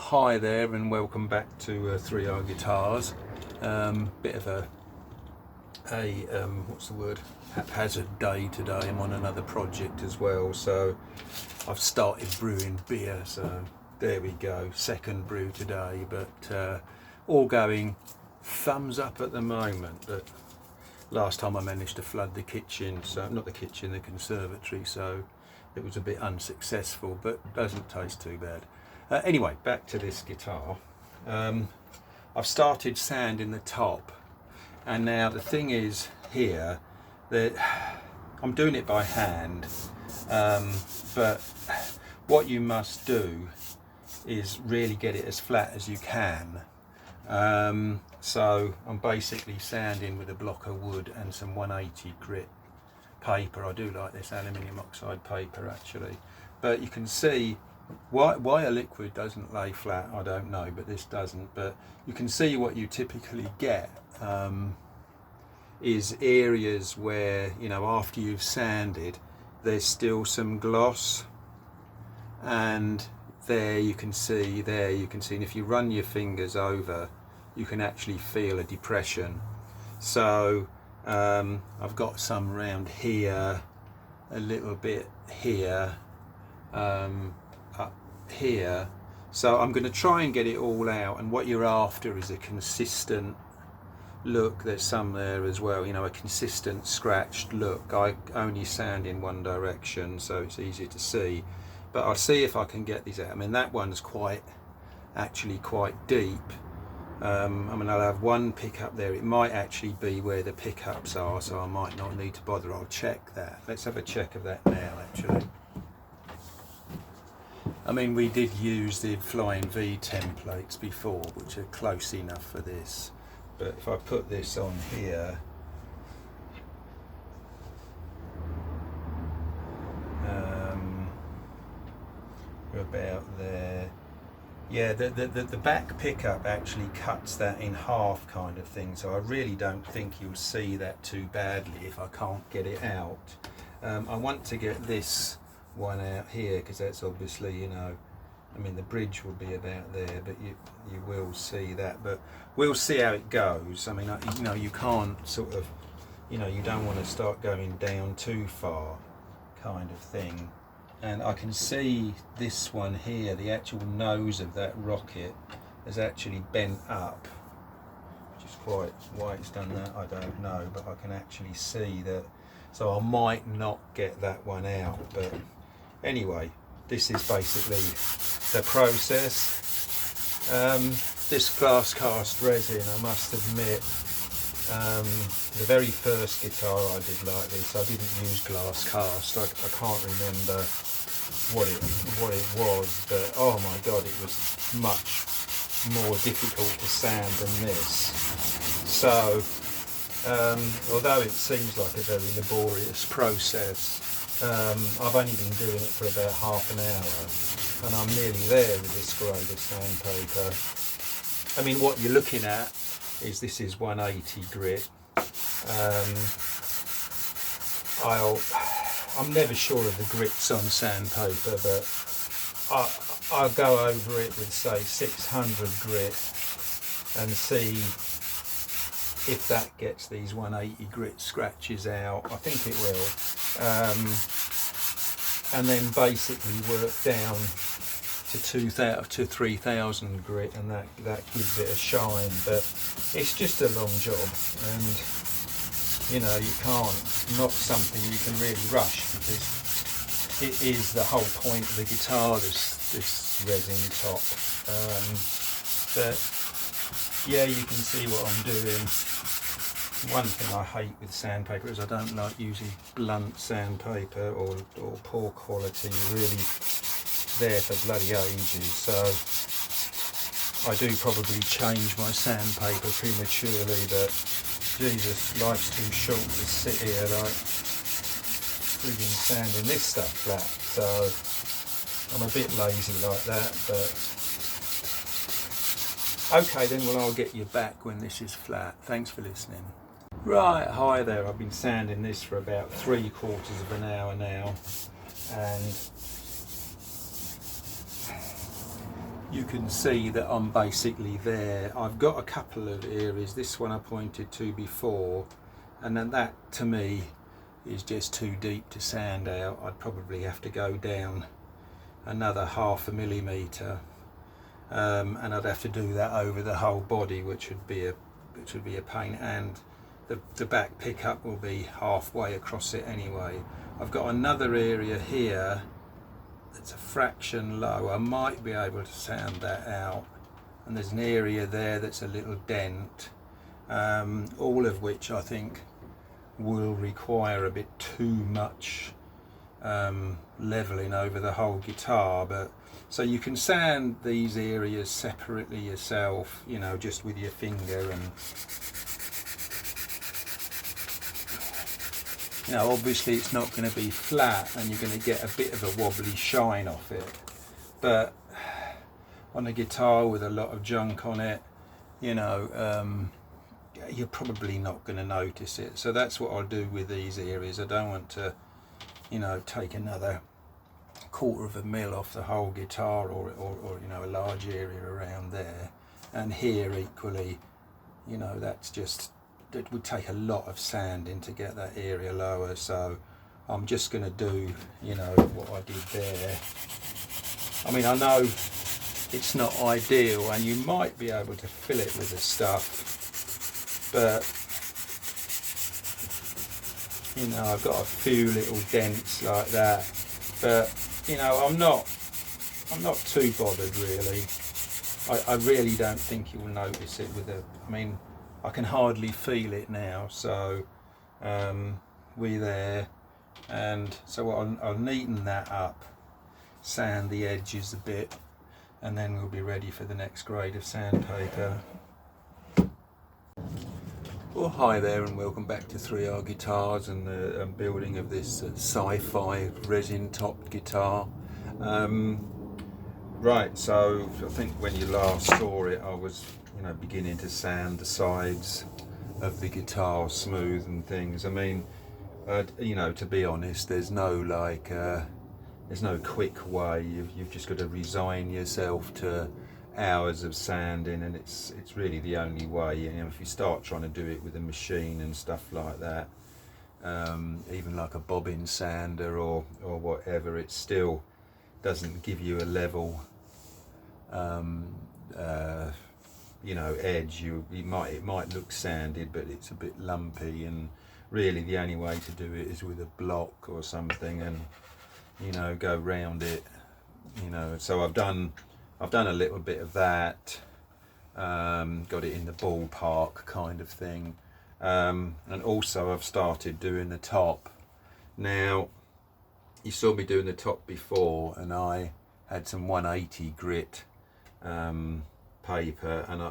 Hi there and welcome back to 3R Guitars. Bit of a what's the word, haphazard day today. I'm on another project as well, so I've started brewing beer, so there we go, second brew today, but all going thumbs up at the moment. But last time I managed to flood the kitchen, so not the kitchen, the conservatory, so it was a bit unsuccessful, but doesn't taste too bad. Anyway, back to this guitar. I've started sanding the top, and now the thing is here that I'm doing it by hand, but what you must do is really get it as flat as you can. So I'm basically sanding with a block of wood and some 180 grit paper. I do like this aluminium oxide paper actually, but you can see why a liquid doesn't lay flat, I don't know, but this doesn't. But you can see what you typically get is areas where, you know, after you've sanded, there's still some gloss, and there you can see, and if you run your fingers over, you can actually feel a depression. So I've got some around here, a little bit here, up here, so I'm going to try and get it all out. And what you're after is a consistent look. There's some there as well, you know, a consistent scratched look. I only sand in one direction, so it's easy to see, but I'll see if I can get these out. I mean, that one's actually quite deep. I mean, I'll have one pickup there. It might actually be where the pickups are, so I might not need to bother. I'll check that. Let's have a check of that now actually. I mean, we did use the Flying V templates before, which are close enough for this. But if I put this on here, we're about there. Yeah, the back pickup actually cuts that in half, kind of thing. So I really don't think you'll see that too badly if I can't get it out. I want to get this one out here because that's obviously, you know, I mean, the bridge will be about there, but you will see that. But we'll see how it goes. I mean, you know, you can't sort of, you know, you don't want to start going down too far, kind of thing. And I can see this one here, the actual nose of that rocket is actually bent up, which is quite, why it's done that I don't know, but I can actually see that. So I might not get that one out, but anyway, this is basically the process. This glass cast resin, I must admit, the very first guitar I did like this, I didn't use glass cast. I can't remember what it was, but oh my god, it was much more difficult to sand than this. So although it seems like a very laborious process, I've only been doing it for about half an hour, and I'm nearly there with this grade of sandpaper. I mean, what you're looking at is, this is 180 grit. I'm never sure of the grits on sandpaper, but I'll go over it with, say, 600 grit and see if that gets these 180 grit scratches out. I think it will. And then basically work down to 2,000 to 3,000 grit, and that gives it a shine. But it's just a long job, and you know, you can't, not something you can really rush, because it is the whole point of the guitar, this resin top. But yeah, you can see what I'm doing. One thing I hate with sandpaper is I don't like using blunt sandpaper or poor quality, really there for bloody ages. So I do probably change my sandpaper prematurely, but Jesus, life's too short to sit here like frigging sanding this stuff flat. So I'm a bit lazy like that, but okay then, well, I'll get you back when this is flat. Thanks for listening. Right, hi there. I've been sanding this for about 3/4 of an hour now, and you can see that I'm basically there. I've got a couple of areas, this one I pointed to before, and then that to me is just too deep to sand out. I'd probably have to go down another 0.5 millimetre, and I'd have to do that over the whole body, which would be a pain, and the back pickup will be halfway across it anyway. I've got another area here that's a fraction low. I might be able to sand that out, and there's an area there that's a little dent, all of which I think will require a bit too much leveling over the whole guitar. But so you can sand these areas separately yourself, you know, just with your finger, and you know, obviously it's not going to be flat and you're going to get a bit of a wobbly shine off it, but on a guitar with a lot of junk on it, you know, you're probably not going to notice it. So that's what I'll do with these areas. I don't want to, you know, take another 1/4 mil off the whole guitar, or you know, a large area around there. And here equally, you know, that's just, it would take a lot of sanding to get that area lower. So I'm just going to do, you know, what I did there. I mean, I know it's not ideal and you might be able to fill it with the stuff, but you know, I've got a few little dents like that, but you know, I'm not too bothered really. I really don't think you'll notice it with the, I mean, I can hardly feel it now. So we're there, and so I'll neaten that up, sand the edges a bit, and then we'll be ready for the next grade of sandpaper. Well, hi there and welcome back to 3R Guitars and the building of this Sci-fi resin topped guitar. Right, so I think when you last saw it, I was, you know, beginning to sand the sides of the guitar smooth and things. I mean, you know, to be honest, there's no quick way. You've just got to resign yourself to hours of sanding, and it's really the only way. You know, if you start trying to do it with a machine and stuff like that, even like a bobbin sander or whatever, it still doesn't give you a level you know, edge. It might look sanded, but it's a bit lumpy, and really the only way to do it is with a block or something, and you know, go round it, you know. So I've done a little bit of that, got it in the ballpark kind of thing, and also I've started doing the top. Now, you saw me doing the top before, and I had some 180 grit paper, and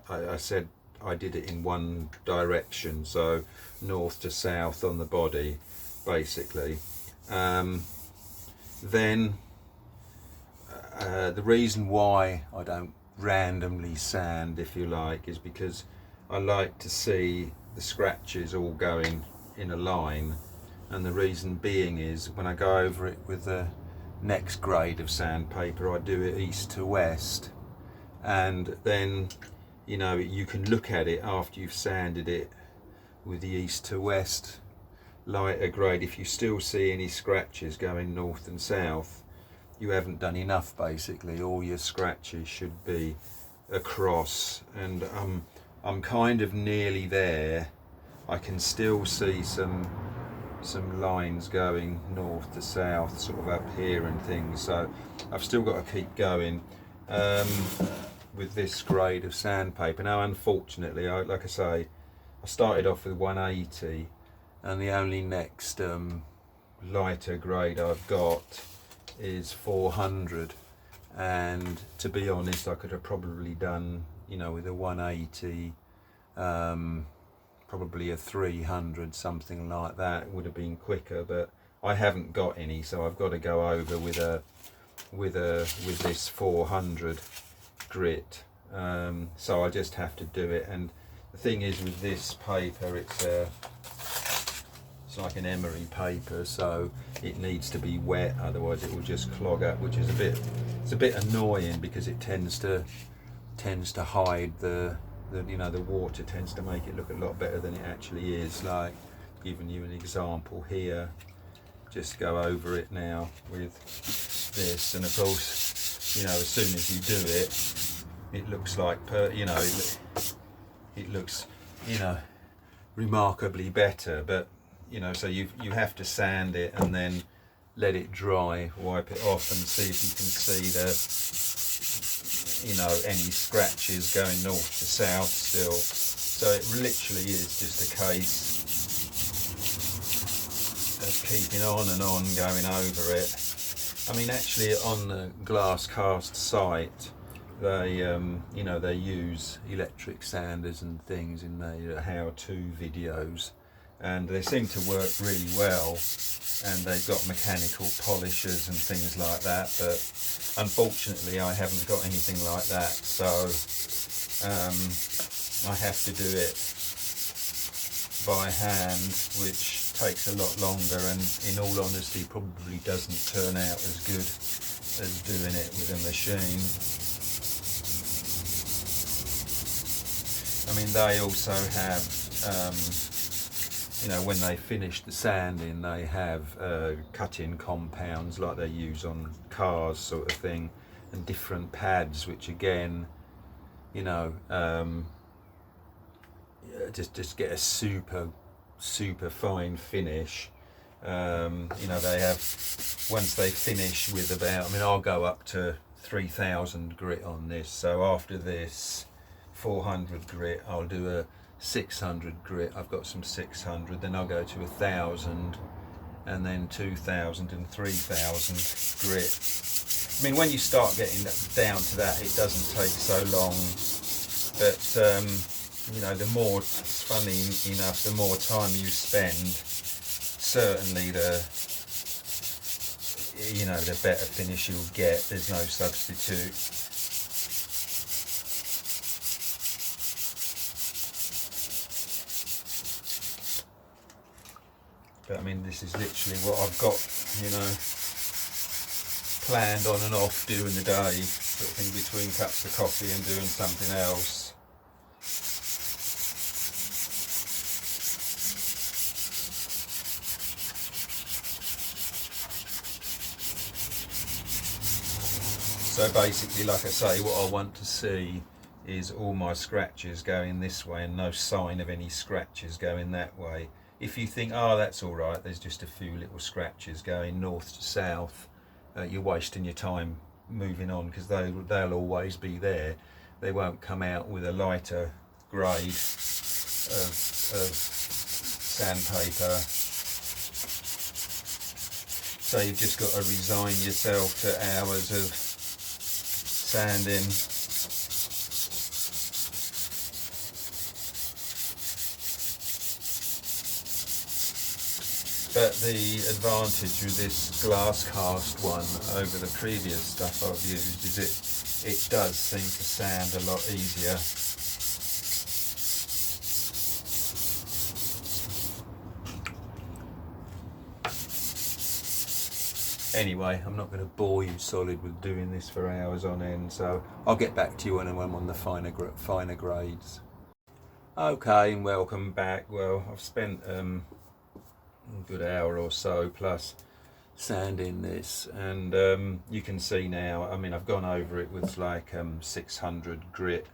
I said I did it in one direction, so north to south on the body, basically. Then the reason why I don't randomly sand, if you like, is because I like to see the scratches all going in a line, and the reason being is when I go over it with the next grade of sandpaper, I do it east to west, and then, you know, you can look at it after you've sanded it with the east to west lighter grade. If you still see any scratches going north and south, you haven't done enough, basically. All your scratches should be across, and I'm kind of nearly there. I can still see some lines going north to south, sort of up here and things, so I've still got to keep going with this grade of sandpaper. Now, unfortunately, like I say, I started off with 180, and the only next lighter grade I've got is 400, and to be honest, I could have probably done, you know, with a 180, probably a 300, something like that. It would have been quicker, but I haven't got any, so I've got to go over with this 400 grit. So I just have to do it. And the thing is with this paper, It's like an emery paper, so it needs to be wet, otherwise it will just clog up, which is it's a bit annoying because it tends to hide the water tends to make it look a lot better than it actually is. Like, giving you an example here, just go over it now with this, and of course, as soon as you do it, it looks like it looks remarkably better. But so you have to sand it and then let it dry, wipe it off, and see if you can see any scratches going north to south still. So it literally is just a case of keeping on and on, going over it. I mean, actually, on the glass cast site, they they use electric sanders and things in their how-to videos, and they seem to work really well, and they've got mechanical polishers and things like that, but unfortunately I haven't got anything like that, so I have to do it by hand, which takes a lot longer, and in all honesty probably doesn't turn out as good as doing it with a machine. I mean, they also have when they finish the sanding, they have cut-in compounds like they use on cars, sort of thing, and different pads, which again, just get a super fine finish. They have, once they finish with about, I'll go up to 3000 grit on this. So after this 400 grit, I'll do a 600 grit. I've got some 600, then I'll go to 1000, and then 2000 and 3000 grit. When you start getting down to that, it doesn't take so long, but the more, it's funny enough, the more time you spend, certainly the better finish you'll get. There's no substitute. But this is literally what I've got, planned on and off during the day, sort of thing, between cups of coffee and doing something else. So basically, like I say, what I want to see is all my scratches going this way and no sign of any scratches going that way. If you think, oh, that's all right, there's just a few little scratches going north to south, you're wasting your time moving on, because they'll always be there. They won't come out with a lighter grade of sandpaper. So you've just got to resign yourself to hours of sanding. But the advantage with this glass cast one over the previous stuff I've used is it does seem to sand a lot easier. Anyway, I'm not going to bore you solid with doing this for hours on end, so I'll get back to you when I'm on the finer grades. Okay, and welcome back. Well, I've spent a good hour or so plus sanding this, and you can see now, I've gone over it with like 600 grit,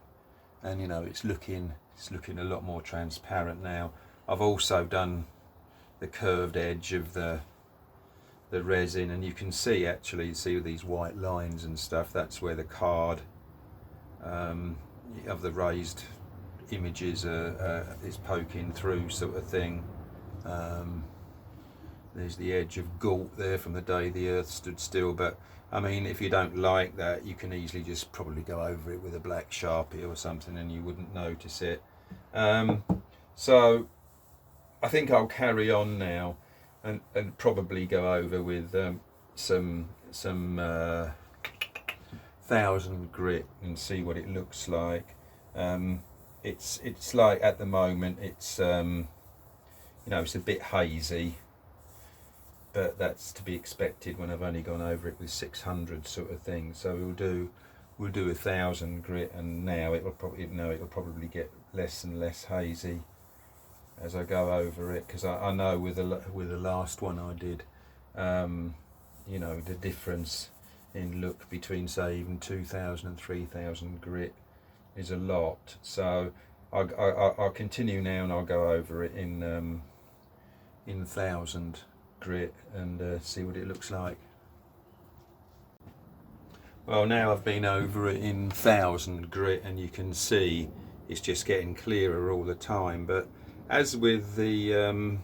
and it's looking a lot more transparent now. I've also done the curved edge of the resin, and you can see these white lines and stuff. That's where the card of the raised images is poking through, sort of thing. There's the edge of Galt there from the day the earth stood still, but if you don't like that, you can easily just probably go over it with a black Sharpie or something and you wouldn't notice it. So I think I'll carry on now and probably go over with some 1000 grit and see what it looks like. It's like, at the moment, it's you know, it's a bit hazy, but that's to be expected when I've only gone over it with 600 sort of thing. So we'll do 1000 grit, and now it'll probably get less and less hazy as I go over it, because I know with the last one I did, you know, the difference in look between, say, even 2000 and 3000 grit is a lot. So I'll continue now, and I'll go over it in 1000 grit and see what it looks like. Well, now I've been over it in 1000 grit, and you can see it's just getting clearer all the time. But as with the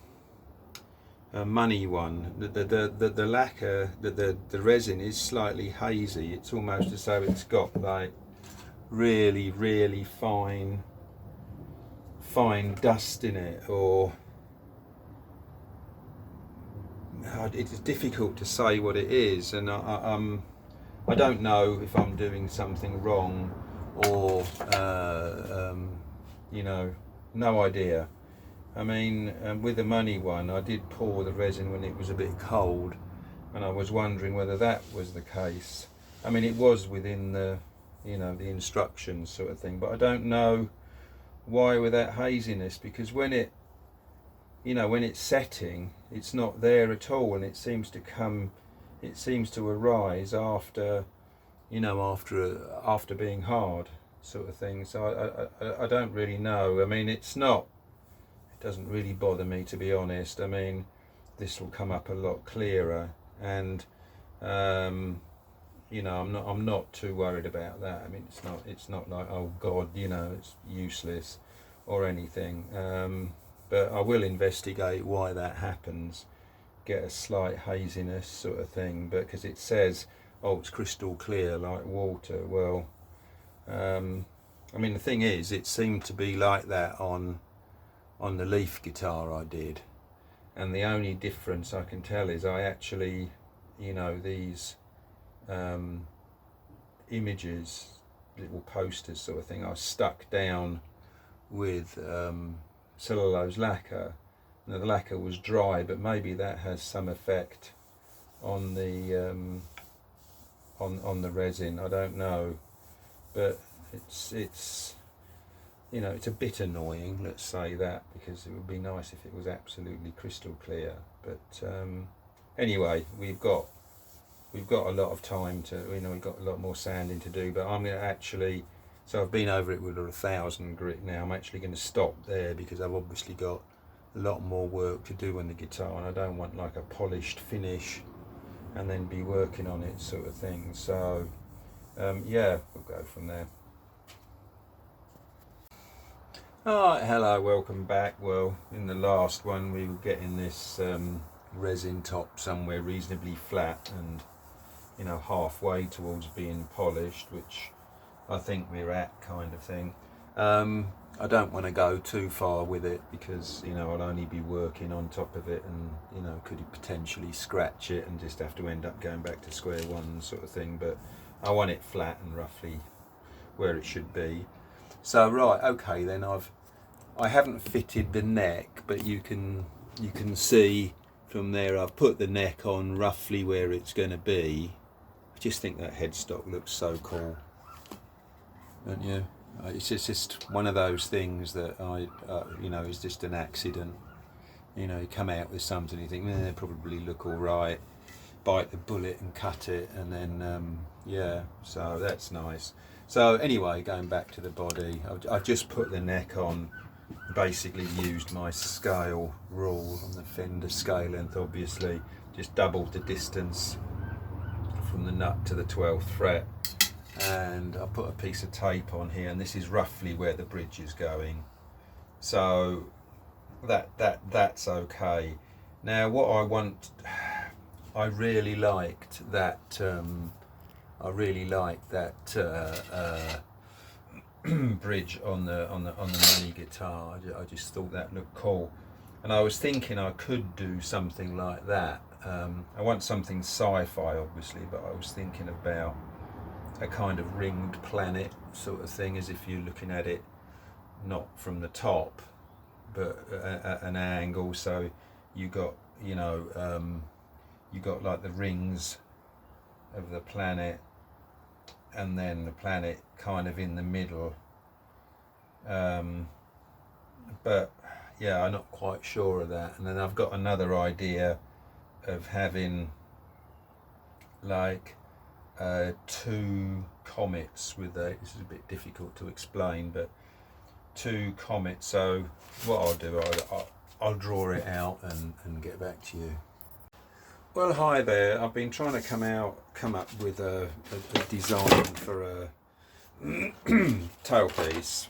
money one, the lacquer, the resin is slightly hazy. It's almost as though it's got like really fine dust in it, or it's difficult to say what it is, and I don't know if I'm doing something wrong, or you know, no idea. I mean, with the money one, I did pour the resin when it was a bit cold, and I was wondering whether that was the case. I mean, it was within the, you know, the instructions sort of thing, but I don't know why with that haziness, because when it, you know, when it's setting, it's not there at all, and it seems to arise after, you know, after being hard sort of thing. So I don't really know. I mean, it doesn't really bother me, to be honest. I mean, this will come up a lot clearer, and you know, I'm not too worried about that. I mean, it's not like, oh God, you know, it's useless or anything. But I will investigate why that happens, get a slight haziness sort of thing, because it says, oh, it's crystal clear like water. Well, I mean, the thing is, it seemed to be like that on the Leaf guitar I did, and the only difference I can tell is I actually, you know, these images, little posters sort of thing, I stuck down with cellulose lacquer. Now, the lacquer was dry, but maybe that has some effect on the on the resin. I don't know, but it's you know, it's a bit annoying, let's say that, because it would be nice if it was absolutely crystal clear. But anyway, we've got a lot of time to, you know, we've got a lot more sanding to do. But I'm going to actually, so I've been over it with 1000 grit now. I'm actually going to stop there, because I've obviously got a lot more work to do on the guitar, and I don't want like a polished finish and then be working on it sort of thing. So yeah, we'll go from there. Alright, hello, welcome back. Well, in the last one we were getting this resin top somewhere reasonably flat and, you know, halfway towards being polished, which I think we're at, kind of thing. I don't want to go too far with it, because, you know, I'll only be working on top of it, and, you know, could potentially scratch it and just have to end up going back to square one sort of thing. But I want it flat and roughly where it should be. So right, okay, then I haven't fitted the neck, but you can see from there I've put the neck on roughly where it's going to be. I just think that headstock looks so cool, don't you? It's just one of those things that you know, is just an accident. You know, you come out with something, you think, they probably look all right, bite the bullet and cut it, and then yeah, so that's nice. So anyway, going back to the body, I've just put the neck on, basically used my scale rule on the Fender scale length, obviously, just doubled the distance from the nut to the 12th fret, and I put a piece of tape on here, and this is roughly where the bridge is going. So that's okay. Now, what I want, I really liked that bridge on the money guitar. I just thought that looked cool, and I was thinking I could do something like that. I want something sci-fi, obviously, but I was thinking about a kind of ringed planet sort of thing, as if you're looking at it not from the top, but at an angle, so you got, you know, you got like the rings of the planet, and then the planet kind of in the middle. But yeah, I'm not quite sure of that. And then I've got another idea of having like two comets with this is a bit difficult to explain, but two comets. So what I'll do, I'll draw it out and get back to you. Well, hi there. I've been trying to come up with a design for a tailpiece,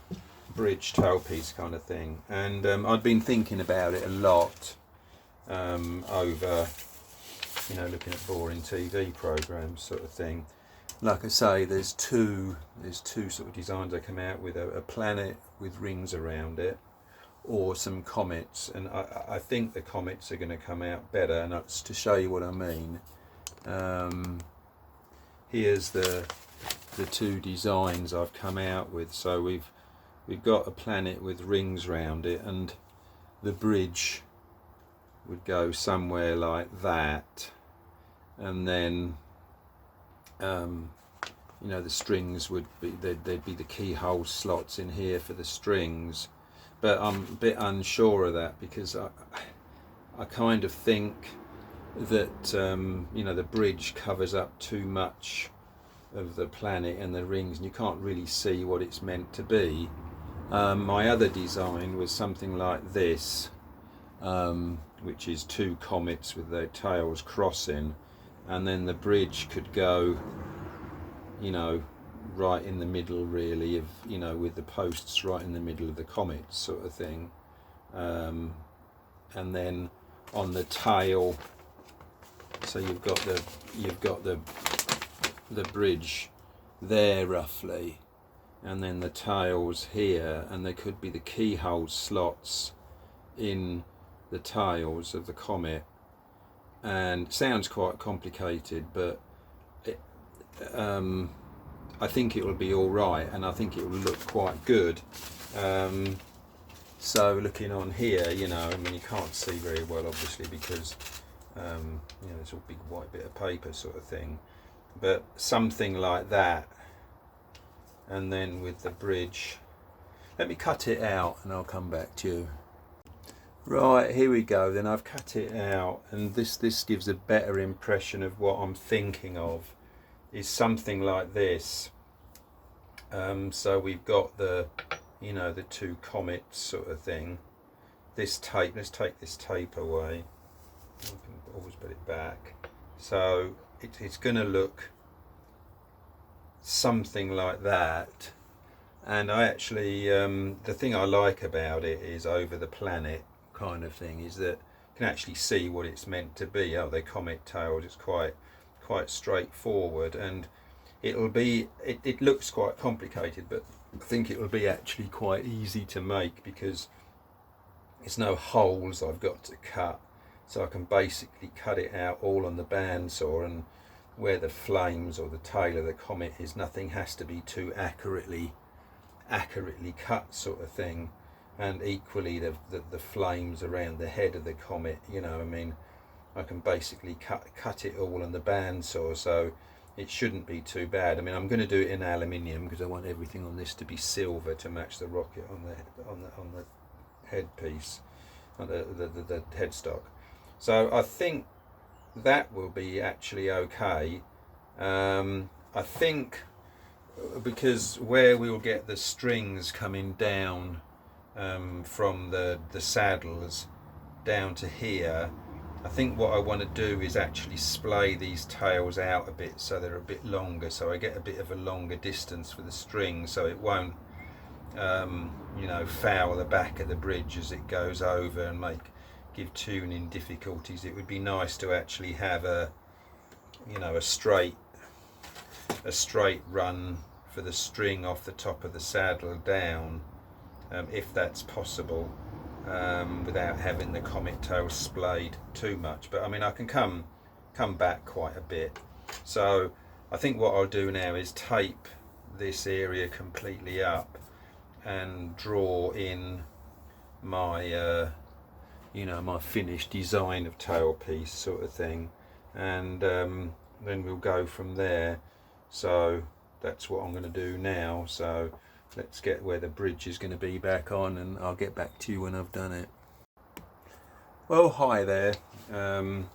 bridge tailpiece kind of thing, and I've been thinking about it a lot over, you know, looking at boring TV programs sort of thing. Like I say, there's two sort of designs I come out with: a planet with rings around it, or some comets. And I think the comets are going to come out better. And that's to show you what I mean. Here's the two designs I've come out with. So we've got a planet with rings around it, and the bridge would go somewhere like that, and then you know, the strings would be, there'd be the keyhole slots in here for the strings. But I'm a bit unsure of that, because I kind of think that you know, the bridge covers up too much of the planet and the rings, and you can't really see what it's meant to be. My other design was something like this, which is two comets with their tails crossing, and then the bridge could go, you know, right in the middle, really, of, you know, with the posts right in the middle of the comets sort of thing. And then on the tail, so you've got the bridge there roughly, and then the tails here, and there could be the keyhole slots in the tails of the comet. And it sounds quite complicated, but I think it will be all right, and I think it will look quite good. So looking on here, you know, I mean, you can't see very well, obviously, because you know, it's all big white bit of paper sort of thing, but something like that. And then with the bridge, let me cut it out and I'll come back to you. Right, here we go. Then I've cut it out, and this gives a better impression of what I'm thinking of. Is something like this. So we've got the, you know, the two comets sort of thing. This tape, let's take this tape away. We can always put it back. So it's going to look something like that. And I actually, the thing I like about it is over the planet kind of thing, is that you can actually see what it's meant to be. Oh, they're comet tails. It's quite straightforward, and it'll be, it looks quite complicated, but I think it will be actually quite easy to make, because there's no holes I've got to cut, so I can basically cut it out all on the bandsaw, and where the flames or the tail of the comet is, nothing has to be too accurately cut sort of thing. And equally the flames around the head of the comet, you know, I mean, I can basically cut it all on the bandsaw, so it shouldn't be too bad. I mean, I'm going to do it in aluminium because I want everything on this to be silver to match the rocket on the headpiece, on the headstock. So I think that will be actually okay. I think because where we will get the strings coming down from the saddles down to here, I think what I want to do is actually splay these tails out a bit so they're a bit longer, so I get a bit of a longer distance for the string, so it won't you know, foul the back of the bridge as it goes over and give tuning difficulties. It would be nice to actually have a, you know, a straight run for the string off the top of the saddle down, if that's possible, without having the comet tail splayed too much. But I mean, I can come back quite a bit. So I think what I'll do now is tape this area completely up and draw in my you know, my finished design of tailpiece sort of thing, and then we'll go from there. So that's what I'm going to do now. So let's get where the bridge is going to be back on, and I'll get back to you when I've done it. Well, hi there.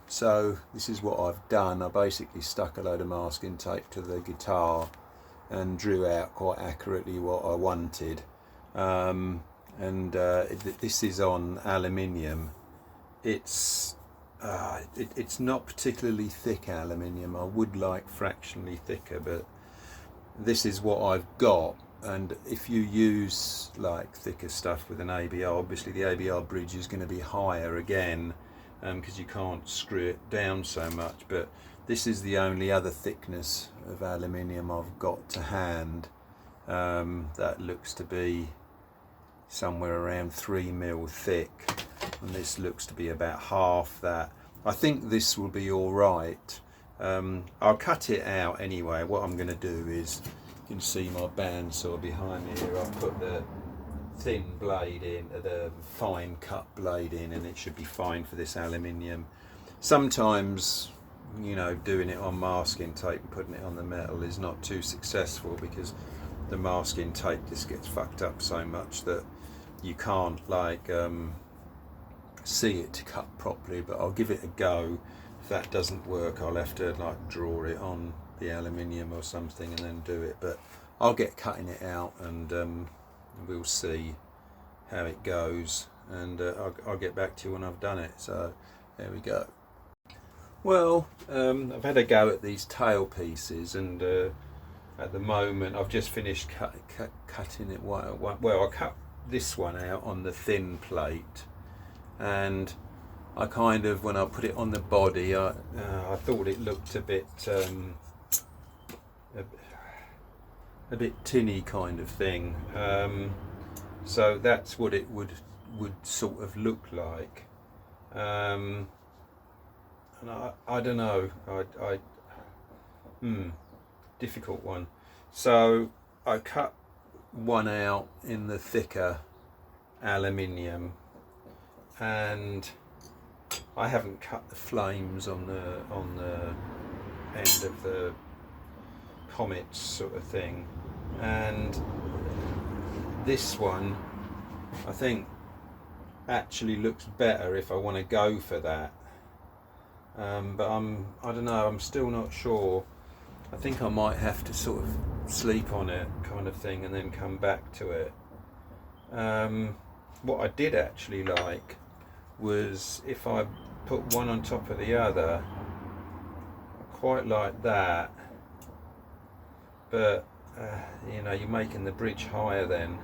So this is what I've done. I basically stuck a load of masking tape to the guitar and drew out quite accurately what I wanted. This is on aluminium. It's not particularly thick aluminium. I would like fractionally thicker, but this is what I've got. And if you use like thicker stuff with an ABR, obviously the ABR bridge is going to be higher again, because you can't screw it down so much. But this is the only other thickness of aluminium I've got to hand. That looks to be somewhere around 3 mil thick, and this looks to be about half that. I think this will be all right. I'll cut it out anyway. What I'm going to do is, you can see my bandsaw behind me here. I'll put the thin blade in, the fine cut blade in, and it should be fine for this aluminium. Sometimes, you know, doing it on masking tape and putting it on the metal is not too successful, because the masking tape just gets fucked up so much that you can't like see it to cut properly. But I'll give it a go. If that doesn't work, I'll have to like draw it on the aluminium or something and then do it. But I'll get cutting it out, and we'll see how it goes, and I'll get back to you when I've done it. So there we go. Well, I've had a go at these tail pieces, and at the moment I've just finished cutting it. Well, I cut this one out on the thin plate, and I kind of, when I put it on the body, I thought it looked a bit tinny kind of thing. So that's what it would sort of look like. And I don't know. Difficult one. So I cut one out in the thicker aluminium, and I haven't cut the flames on the end of the comets sort of thing, and this one I think actually looks better if I want to go for that. But I don't know, I'm still not sure. I think I might have to sort of sleep on it kind of thing and then come back to it. What I did actually like was if I put one on top of the other. I quite like that, but you know, you're making the bridge higher then.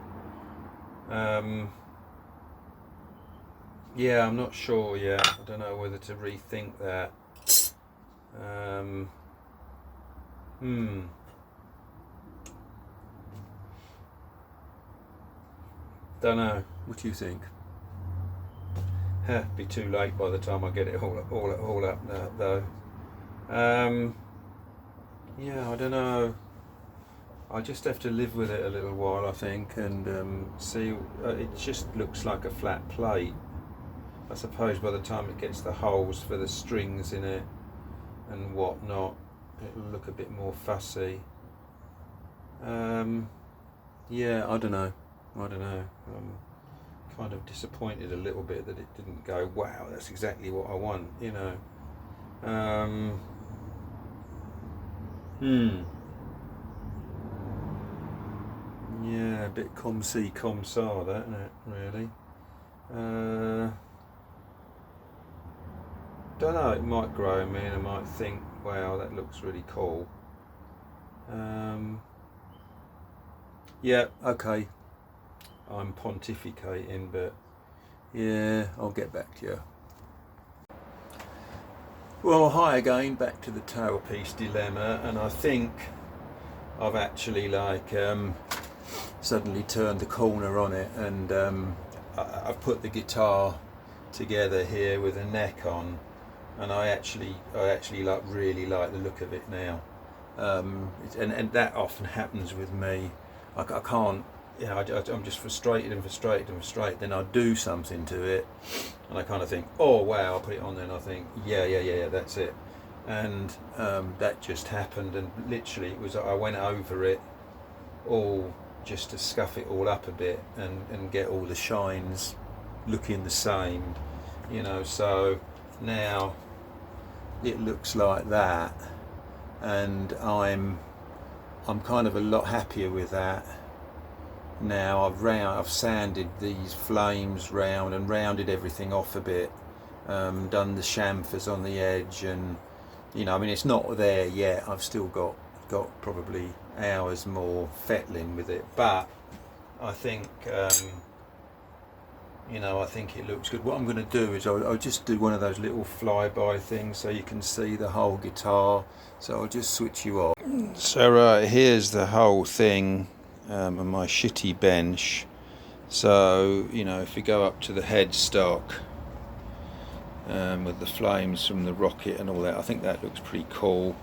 Yeah, I'm not sure yet. I don't know whether to rethink that. Don't know. What do you think? Be too late by the time I get it all up though. Yeah, I don't know. I just have to live with it a little while, I think, and see. It just looks like a flat plate. I suppose by the time it gets the holes for the strings in it and whatnot, it'll look a bit more fussy. Yeah, I don't know. I'm kind of disappointed a little bit that it didn't go, wow, that's exactly what I want, you know. Yeah, a bit comme ci, comme ça, that, isn't it, really? Don't know, it might grow me and I might think, wow, that looks really cool. Yeah, okay, I'm pontificating, but yeah, I'll get back to you. Well, hi again, back to the tailpiece dilemma, and I think I've actually like suddenly turned the corner on it, and I've put the guitar together here with a neck on, and I actually like really like the look of it now. And that often happens with me. I can't I'm just frustrated and frustrated and frustrated. Then I do something to it, and I kind of think, oh wow, I'll put it on there, and I think, yeah, that's it. And that just happened, and literally it was, I went over it all just to scuff it all up a bit and get all the shines looking the same, so now it looks like that, and I'm kind of a lot happier with that now. I've sanded these flames round and rounded everything off a bit, done the chamfers on the edge, and it's not there yet. I've still got probably hours more fettling with it, but I think I think it looks good. What I'm going to do is I'll just do one of those little flyby things so you can see the whole guitar. So I'll just switch you off. So right, here's the whole thing on my shitty bench. So if we go up to the headstock with the flames from the rocket and all that, I think that looks pretty cool.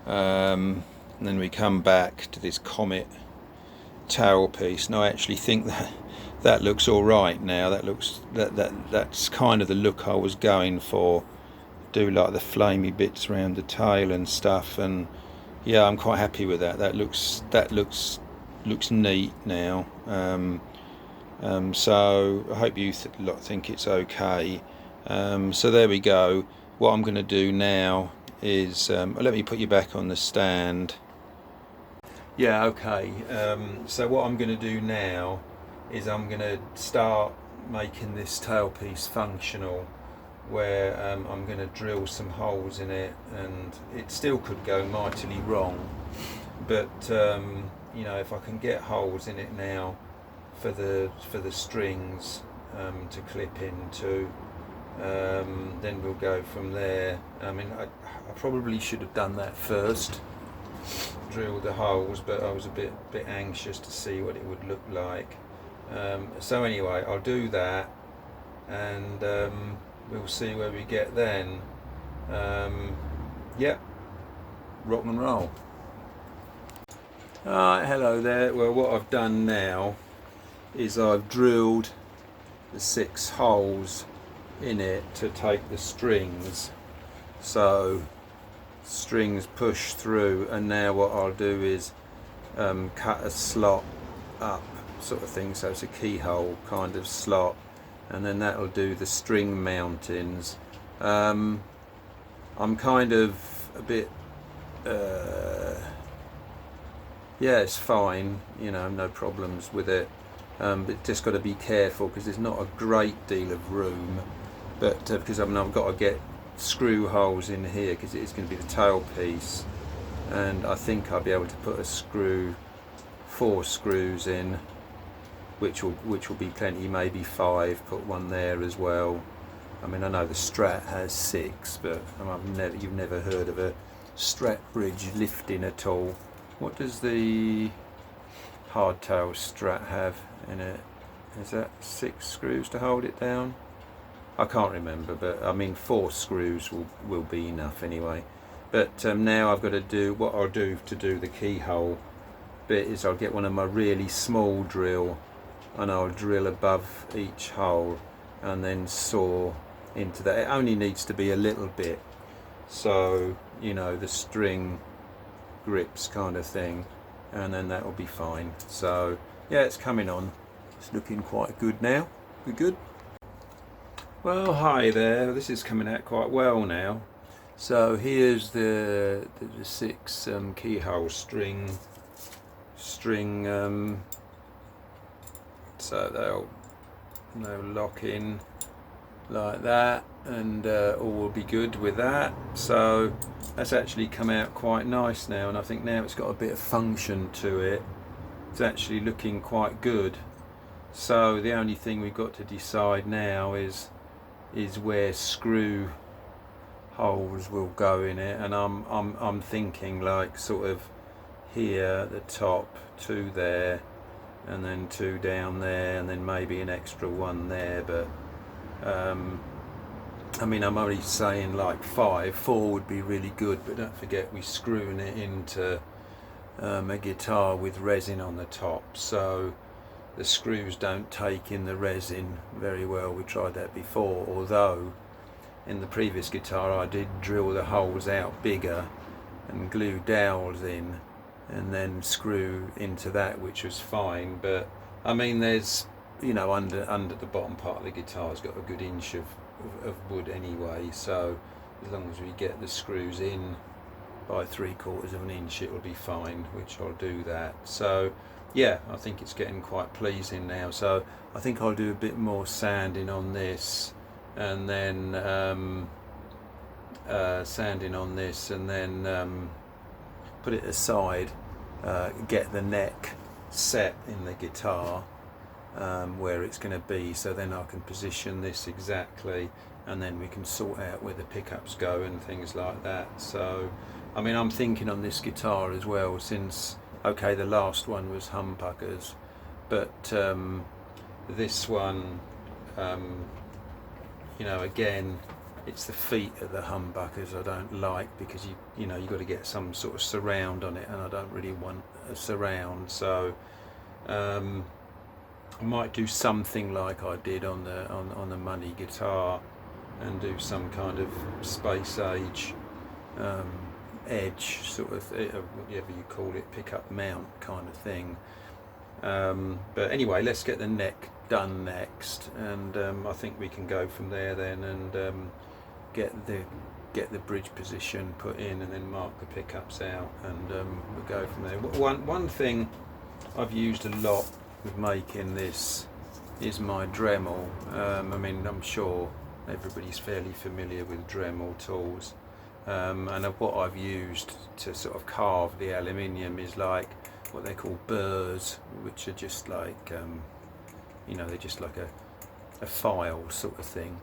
And then we come back to this Comet tailpiece, and I actually think that looks all right now. That's kind of the look I was going for. Do like the flamey bits around the tail and stuff, and yeah, I'm quite happy with that. That looks neat now. So I hope you think it's okay. So there we go. What I'm going to do now is let me put you back on the stand. Yeah, okay. So what I'm going to do now is I'm going to start making this tailpiece functional, where I'm going to drill some holes in it, and it still could go mightily wrong, but if I can get holes in it now for the strings to clip into, then we'll go from there. I mean, I probably should have done that first, drilled the holes, but I was a bit anxious to see what it would look like. So anyway, I'll do that, and we'll see where we get then. Yeah, rock and roll. Alright, hello there. Well, what I've done now is I've drilled the 6 holes in it to take the strings, so strings push through, and now what I'll do is cut a slot up sort of thing, so it's a keyhole kind of slot, and then that'll do the string mountings. I'm kind of a bit yeah, it's fine, no problems with it, but just got to be careful because there's not a great deal of room, but because I've got to get screw holes in here because it's going to be the tailpiece, and I think I'll be able to put 4 screws in, which will be plenty, maybe 5, put one there as well. I mean, I know the Strat has 6, but you've never heard of a Strat bridge lifting at all. What does the hardtail Strat have in it? Is that 6 screws to hold it down? I can't remember, but I mean 4 screws will be enough anyway. But now I've got to do what I'll do to do the keyhole bit is I'll get one of my really small drill, and I'll drill above each hole and then saw into that. It only needs to be a little bit, so the string grips kind of thing, and then that will be fine. So yeah, it's coming on. It's looking quite good now. We're good. Well, hi there. This is coming out quite well now. So here's the 6 keyhole string. So they'll lock in like that, and all will be good with that. So that's actually come out quite nice now, and I think now it's got a bit of function to it. It's actually looking quite good. So the only thing we've got to decide now is where screw holes will go in it, and I'm thinking like sort of here at the top, 2 there, and then 2 down there, and then maybe an extra 1 there, but I mean, I'm only saying like 5. 4 would be really good, but don't forget we're screwing it into a guitar with resin on the top, so the screws don't take in the resin very well. We tried that before, although in the previous guitar I did drill the holes out bigger and glue dowels in and then screw into that, which was fine. But I mean, there's, you know, under the bottom part of the guitar's got a good inch of wood anyway, so as long as we get the screws in by 3/4 of an inch, it will be fine, which I'll do that. So yeah, I think it's getting quite pleasing now, so I think I'll do a bit more sanding on this, and then sanding on this, and then put it aside, get the neck set in the guitar where it's going to be, so then I can position this exactly, and then we can sort out where the pickups go and things like that. So I mean, I'm thinking on this guitar as well, since okay, the last one was humbuckers, but this one, you know, again, it's the feet of the humbuckers I don't like, because you know, you've got to get some sort of surround on it, and I don't really want a surround. So I might do something like I did on the Money guitar, and do some kind of space age edge sort of, whatever you call it, pickup mount kind of thing. But anyway, let's get the neck done next, and I think we can go from there then, and get the bridge position put in, and then mark the pickups out, and we'll go from there. One thing I've used a lot with making this is my Dremel. I mean, I'm sure everybody's fairly familiar with Dremel tools, and what I've used to sort of carve the aluminium is like what they call burrs, which are just like, you know, they're just like a file sort of thing,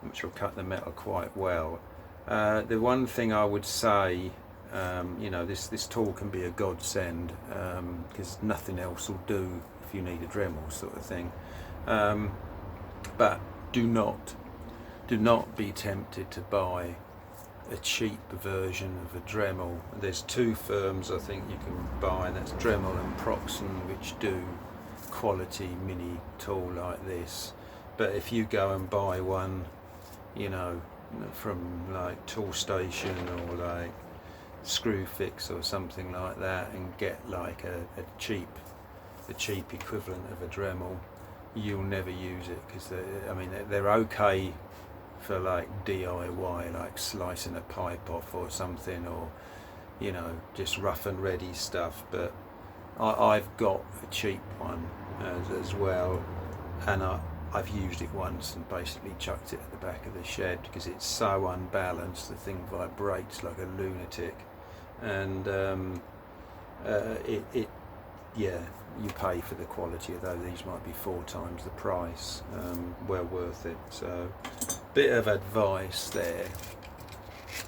which will cut the metal quite well. The one thing I would say, you know, this tool can be a godsend, because nothing else will do if you need a Dremel sort of thing. But do not be tempted to buy a cheap version of a Dremel. There's two firms I think you can buy, and that's Dremel and Proxen, which do quality mini tool like this. But if you go and buy one, you know, from like Tool Station or like Screw Fix or something like that, and get like a cheap equivalent of a Dremel, you'll never use it, because I mean, they're okay for like DIY, like slicing a pipe off or something, or, you know, just rough and ready stuff. But I've got a cheap one as well, and I've used it once and basically chucked it at the back of the shed, because it's so unbalanced. The thing vibrates like a lunatic, and yeah, you pay for the quality, although these might be 4 times the price. Well worth it. So bit of advice there.